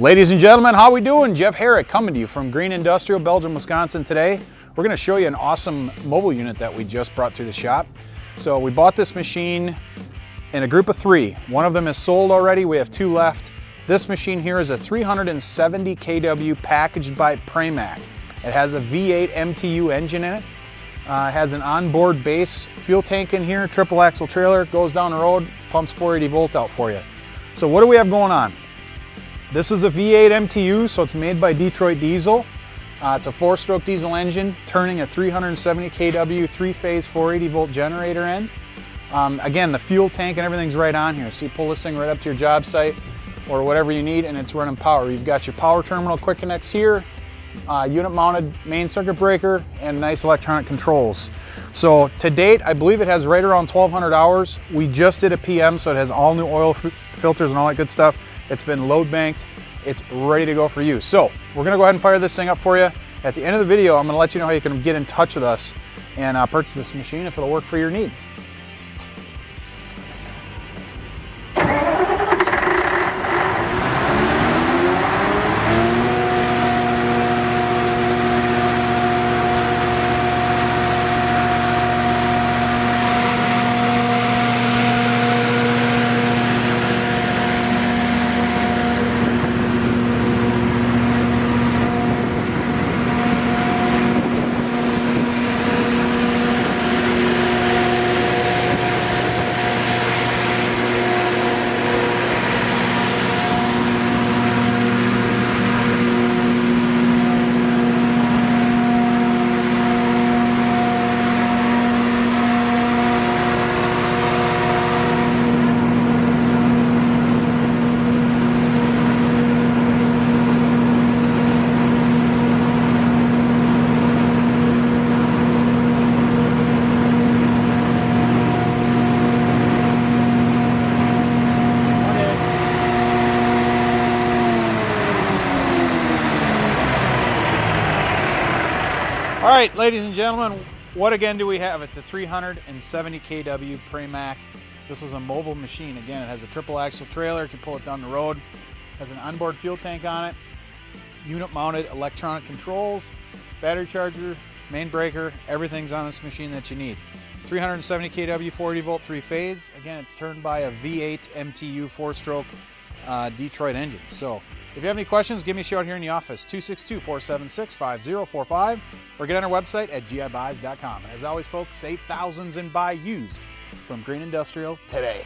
Ladies and gentlemen, how we doing? Jeff Herrick coming to you from Green Industrial, Belgium, Wisconsin today. We're going to show you an awesome mobile unit that we just brought through the shop. So we bought this machine in a group of 3. One of them is sold already. We have 2 left. This machine here is a 370 kW packaged by Pramac. It has a V8 MTU engine in it. It has an onboard base fuel tank in here, triple axle trailer, goes down the road, pumps 480 volt out for you. So what do we have going on? This is a V8 MTU, so it's made by Detroit Diesel. It's a 4-stroke diesel engine, turning a 370 kW, 3-phase 480 volt generator end. Again, the fuel tank and everything's right on here. So you pull this thing right up to your job site or whatever you need, and it's running power. You've got your power terminal quick connects here, unit mounted main circuit breaker, and nice electronic controls. So to date, I believe it has right around 1,200 hours. We just did a PM, so it has all new oil filters and all that good stuff. It's been load banked. It's ready to go for you. So we're gonna go ahead and fire this thing up for you. At the end of the video, I'm gonna let you know how you can get in touch with us and purchase this machine if it'll work for your need. All right, ladies and gentlemen, what again do we have? It's a 370 kW Pramac. This is a mobile machine. Again, it has a triple axle trailer. You can pull it down the road. Has an onboard fuel tank on it. Unit mounted electronic controls, battery charger, main breaker. Everything's on this machine that you need. 370 kW, 480 volt, 3-phase. Again, it's turned by a V8 MTU 4-stroke Detroit engine. So if you have any questions, give me a shout here in the office, 262-476-5045, or get on our website at gibuys.com. And as always, folks, save thousands and buy used from Green Industrial today.